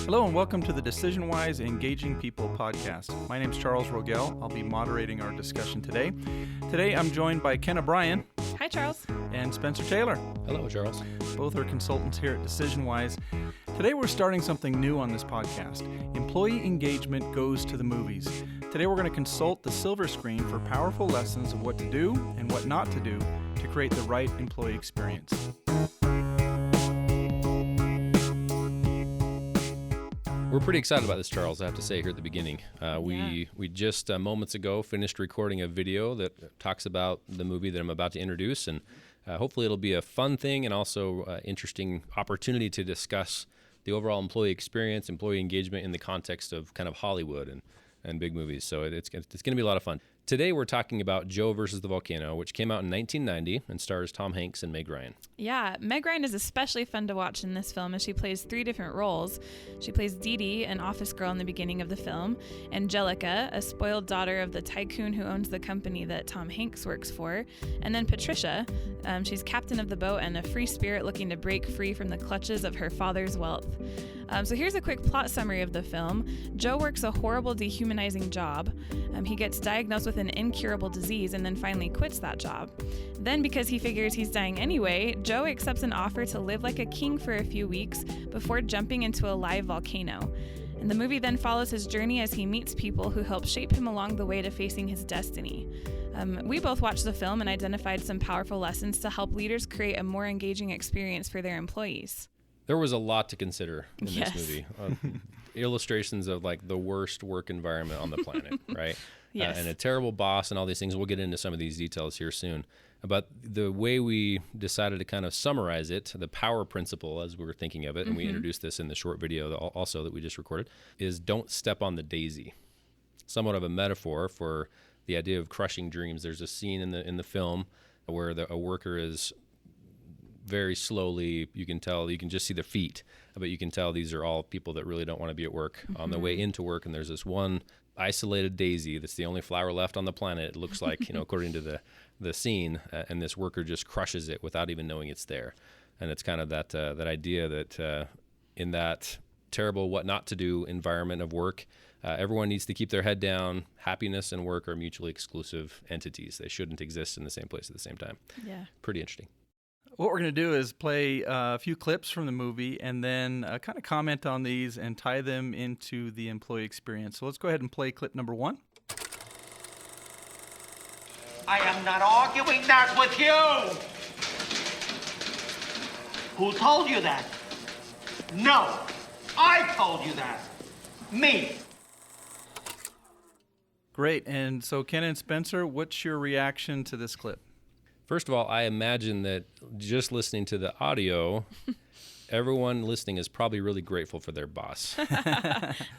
Hello and welcome to the DecisionWise Engaging People podcast. My name is Charles Rogel. I'll be moderating our discussion today. Today I'm joined by Kenna, Bryan. Hi, Charles. And Spencer Taylor. Hello, Charles. Both are consultants here at DecisionWise. Today we're starting something new on this podcast. Employee engagement goes to the movies. Today we're going to consult the silver screen for powerful lessons of what to do and what not to do to create the right employee experience. We're pretty excited about this, Charles, I have to say here at the beginning. We just moments ago finished recording a video that talks about the movie that I'm about to introduce, and hopefully it'll be a fun thing and also interesting opportunity to discuss the overall employee experience, employee engagement in the context of kind of Hollywood and big movies. So it's going to be a lot of fun. Today we're talking about Joe versus the Volcano, which came out in 1990 and stars Tom Hanks and Meg Ryan. Yeah, Meg Ryan is especially fun to watch in this film as she plays three different roles. She plays Dee Dee, an office girl in the beginning of the film, Angelica, a spoiled daughter of the tycoon who owns the company that Tom Hanks works for, and then Patricia. She's captain of the boat and a free spirit looking to break free from the clutches of her father's wealth. So here's a quick plot summary of the film. Joe works a horrible, dehumanizing job. He gets diagnosed with an incurable disease and then finally quits that job. Then, because he figures he's dying anyway, Joe accepts an offer to live like a king for a few weeks before jumping into a live volcano. And the movie then follows his journey as he meets people who help shape him along the way to facing his destiny. We both watched the film and identified some powerful lessons to help leaders create a more engaging experience for their employees. There was a lot to consider in Yes. this movie. Illustrations of like the worst work environment on the planet, right? Yes. And a terrible boss and all these things. We'll get into some of these details here soon. But the way we decided to kind of summarize it, the power principle as we were thinking of it, and we introduced this in the short video also that we just recorded, is don't step on the daisy. Somewhat of a metaphor for the idea of crushing dreams. There's a scene in the film where a worker is very slowly, you can just see their feet, but you can tell these are all people that really don't want to be at work on their way into work. And there's this one isolated daisy that's the only flower left on the planet, it looks like, according to the scene, and this worker just crushes it without even knowing it's there. And it's kind of that idea that in that terrible what not to do environment of work, everyone needs to keep their head down. Happiness and work are mutually exclusive entities. They shouldn't exist in the same place at the same time. Yeah. Pretty interesting. What we're going to do is play a few clips from the movie and then kind of comment on these and tie them into the employee experience. So let's go ahead and play clip number 1. I am not arguing that with you! Who told you that? No, I told you that. Me. Great. And so Kenna and Spencer, what's your reaction to this clip? First of all, I imagine that just listening to the audio, everyone listening is probably really grateful for their boss.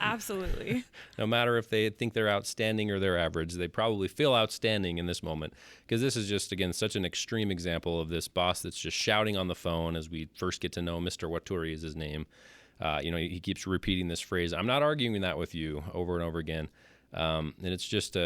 Absolutely. No matter if they think they're outstanding or they're average, they probably feel outstanding in this moment, because this is just, again, such an extreme example of this boss that's just shouting on the phone as we first get to know Mr. Waturi is his name. He keeps repeating this phrase, "I'm not arguing that with you," over and over again. And it's just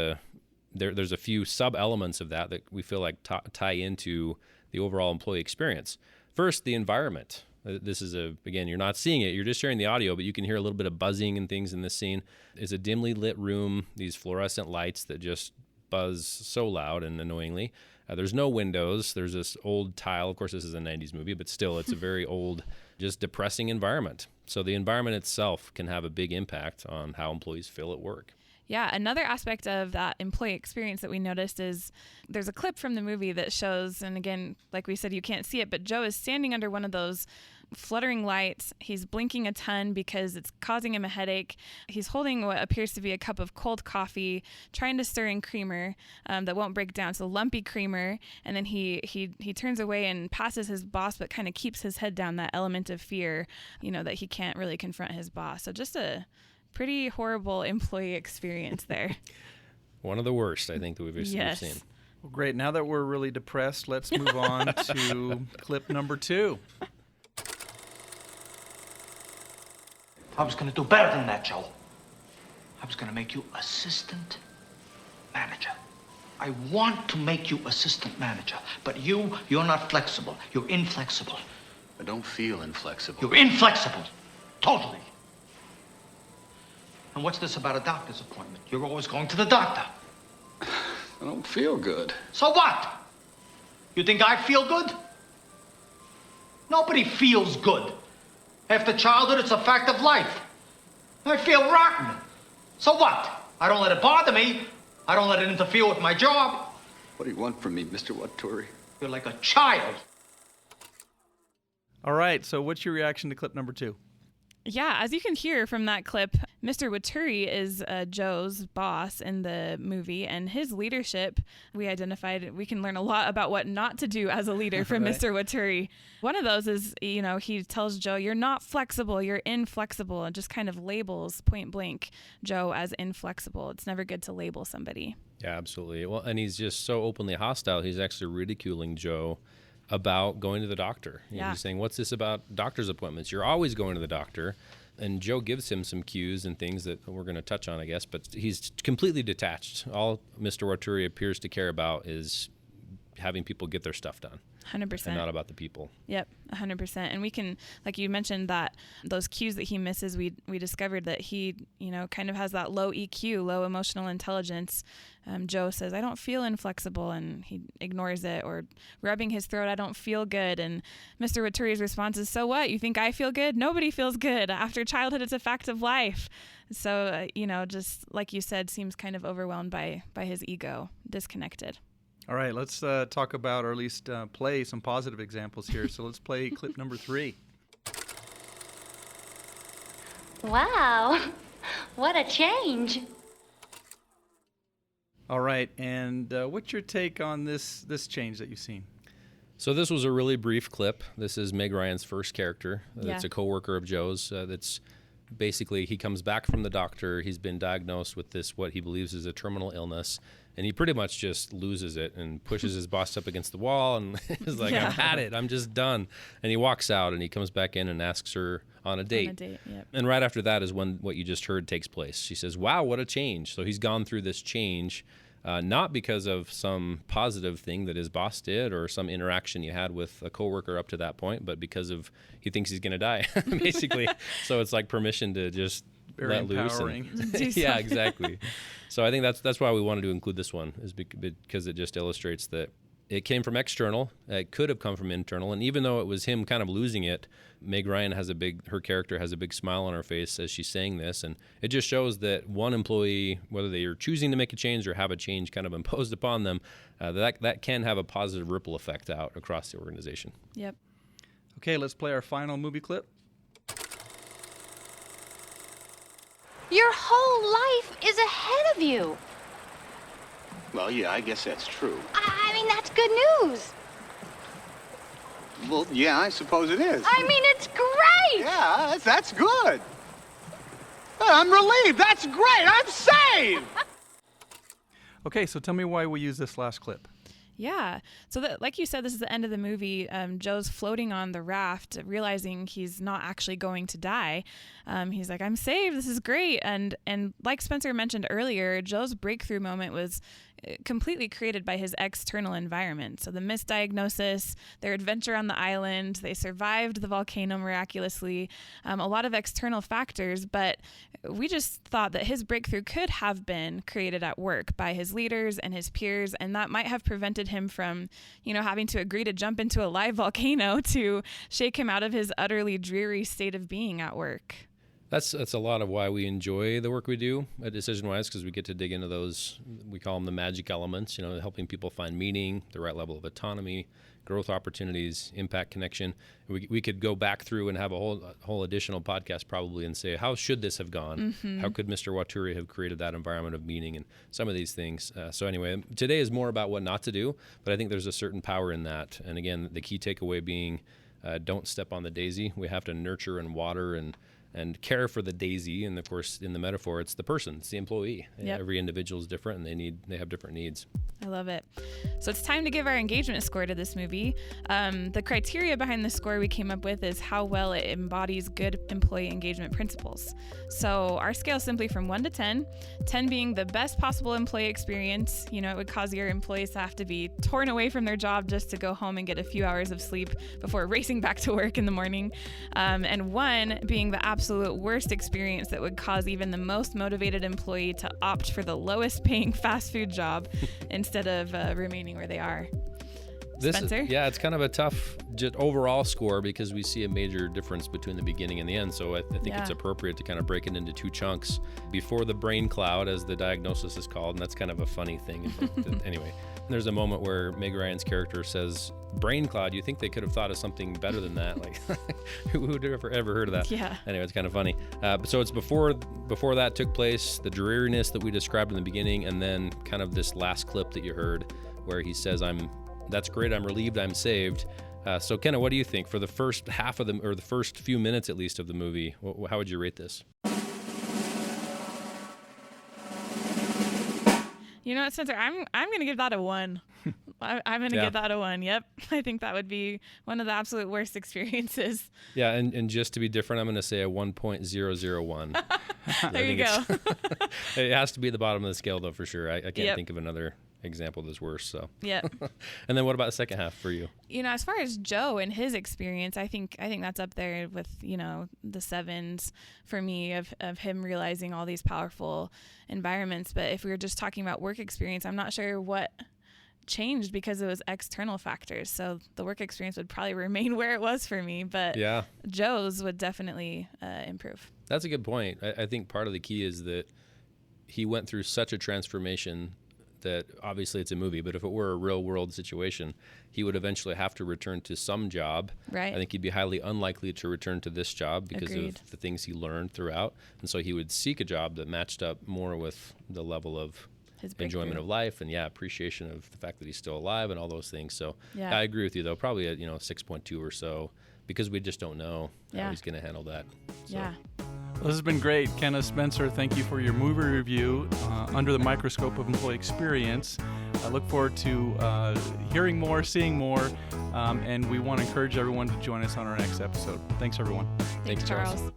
there's a few sub-elements of that we feel like tie into the overall employee experience. First, the environment. This is again, you're not seeing it, you're just hearing the audio, but you can hear a little bit of buzzing and things in this scene. It's a dimly lit room, these fluorescent lights that just buzz so loud and annoyingly. There's no windows. There's this old tile. Of course, this is a 90s movie, but still, it's a very old, just depressing environment. So the environment itself can have a big impact on how employees feel at work. Yeah, another aspect of that employee experience that we noticed is there's a clip from the movie that shows, and again, like we said, you can't see it, but Joe is standing under one of those fluttering lights. He's blinking a ton because it's causing him a headache. He's holding what appears to be a cup of cold coffee, trying to stir in creamer that won't break down, so lumpy creamer, and then he turns away and passes his boss, but kind of keeps his head down, that element of fear, that he can't really confront his boss. So just a pretty horrible employee experience there. One of the worst, I think, that we've Yes. seen. Well, great. Now that we're really depressed, let's move on to clip number 2. I was going to do better than that, Joe. I was going to make you assistant manager. I want to make you assistant manager, but you're not flexible. You're inflexible. I don't feel inflexible. You're inflexible. Totally. And what's this about a doctor's appointment? You're always going to the doctor. I don't feel good. So what? You think I feel good? Nobody feels good. After childhood, it's a fact of life. I feel rotten. So what? I don't let it bother me. I don't let it interfere with my job. What do you want from me, Mr. Waturi? You're like a child. All right, so what's your reaction to clip number 2? Yeah, as you can hear from that clip, Mr. Waturi is Joe's boss in the movie, and his leadership, we identified, we can learn a lot about what not to do as a leader from Right. Mr. Waturi. One of those is, he tells Joe, you're not flexible, you're inflexible, and just kind of labels point blank Joe as inflexible. It's never good to label somebody. Yeah, absolutely. Well, and he's just so openly hostile. He's actually ridiculing Joe about going to the doctor. Yeah. He's saying, what's this about doctor's appointments? You're always going to the doctor. And Joe gives him some cues and things that we're going to touch on, I guess, but he's completely detached. All Mr. Waturi appears to care about is having people get their stuff done. 100%. And not about the people. Yep, 100%. And we can, like you mentioned, that those cues that he misses, we discovered that he, kind of has that low EQ, low emotional intelligence. Joe says, I don't feel inflexible, and he ignores it, or rubbing his throat, I don't feel good. And Mr. Waturi's response is, so what? You think I feel good? Nobody feels good. After childhood, it's a fact of life. So, just like you said, seems kind of overwhelmed by his ego, disconnected. All right, let's talk about, or at least play some positive examples here. So let's play clip number 3. Wow, what a change. All right, and what's your take on this change that you've seen? So this was a really brief clip. This is Meg Ryan's first character. It's Yeah. a coworker of Joe's. That's basically, he comes back from the doctor. He's been diagnosed with this, what he believes is a terminal illness. And he pretty much just loses it and pushes his boss up against the wall and is like, Yeah. I've had it. I'm just done. And he walks out and he comes back in and asks her on a date. On a date, yep. And right after that is when what you just heard takes place. She says, wow, what a change. So he's gone through this change, not because of some positive thing that his boss did or some interaction you had with a coworker up to that point, but because of he thinks he's going to die, basically. So it's like permission to just Very let loose. empowering. Yeah, exactly. So I think that's why we wanted to include this one, is because it just illustrates that it came from external. It could have come from internal. And even though it was him kind of losing it, Meg Ryan her character has a big smile on her face as she's saying this. And it just shows that one employee, whether they are choosing to make a change or have a change kind of imposed upon them, that can have a positive ripple effect out across the organization. Yep. Okay, let's play our final movie clip. Your whole life is ahead of you. Well, yeah, I guess that's true. I mean, that's good news. Well, yeah, I suppose it is. I mean, it's great. Yeah, that's good. I'm relieved. That's great. I'm saved. Okay, so tell me why we use this last clip. Yeah. So like you said, this is the end of the movie. Joe's floating on the raft, realizing he's not actually going to die. He's like, I'm saved. This is great. And like Spencer mentioned earlier, Joe's breakthrough moment was completely created by his external environment. So the misdiagnosis, their adventure on the island, they survived the volcano miraculously, a lot of external factors, but we just thought that his breakthrough could have been created at work by his leaders and his peers, and that might have prevented him from, having to agree to jump into a live volcano to shake him out of his utterly dreary state of being at work. That's a lot of why we enjoy the work we do at DecisionWise, because we get to dig into those, we call them the magic elements, helping people find meaning, the right level of autonomy, growth opportunities, impact, connection. We could go back through and have a whole additional podcast probably and say, how should this have gone? Mm-hmm. How could Mr. Waturi have created that environment of meaning and some of these things? So anyway, today is more about what not to do, but I think there's a certain power in that. And again, the key takeaway being, don't step on the daisy. We have to nurture and water and care for the daisy, and of course, in the metaphor, it's the person, it's the employee. Yep. Every individual is different, and they have different needs. I love it. So it's time to give our engagement score to this movie. The criteria behind the score we came up with is how well it embodies good employee engagement principles. So our scale is simply from 1 to 10, 10 being the best possible employee experience. It would cause your employees to have to be torn away from their job just to go home and get a few hours of sleep before racing back to work in the morning. And 1 being the absolute absolute worst experience that would cause even the most motivated employee to opt for the lowest paying fast food job instead of remaining where they are? Spencer? Yeah, it's kind of a tough just overall score because we see a major difference between the beginning and the end. So I think it's appropriate to kind of break it into two chunks. Before the brain cloud, as the diagnosis is called, and that's kind of a funny thing. Anyway, there's a moment where Meg Ryan's character says, brain cloud, you think they could have thought of something better than that? Like, who would have ever heard of that? Yeah. Anyway, it's kind of funny. So it's before that took place, the dreariness that we described in the beginning, and then kind of this last clip that you heard where he says, that's great, I'm relieved, I'm saved. So Kenna, what do you think for the first half of or the first few minutes at least of the movie? How would you rate this? You know what, Spencer? I'm going to give that a 1. I'm going to give that a 1. Yep. I think that would be one of the absolute worst experiences. Yeah, and just to be different, I'm going to say a 1.001. There you go. It has to be at the bottom of the scale, though, for sure. I can't think of another example that's worse. So. Yeah. And then what about the second half for you? You know, as far as Joe and his experience, I think that's up there with, you know, the 7s for me of him realizing all these powerful environments. But if we were just talking about work experience, I'm not sure what changed because it was external factors. So the work experience would probably remain where it was for me, but Joe's would definitely improve. That's a good point. I think part of the key is that he went through such a transformation that obviously it's a movie, but if it were a real world situation, he would eventually have to return to some job. Right. I think he'd be highly unlikely to return to this job because of the things he learned throughout. And so he would seek a job that matched up more with the level of his enjoyment of life and appreciation of the fact that he's still alive and all those things. So I agree with you though, probably a 6.2 or so, because we just don't know how he's going to handle that. So. Yeah. Well, this has been great. Kenna, Spencer, thank you for your movie review, Under the Microscope of Employee Experience. I look forward to hearing more, seeing more, and we want to encourage everyone to join us on our next episode. Thanks, everyone. Thanks, Charles.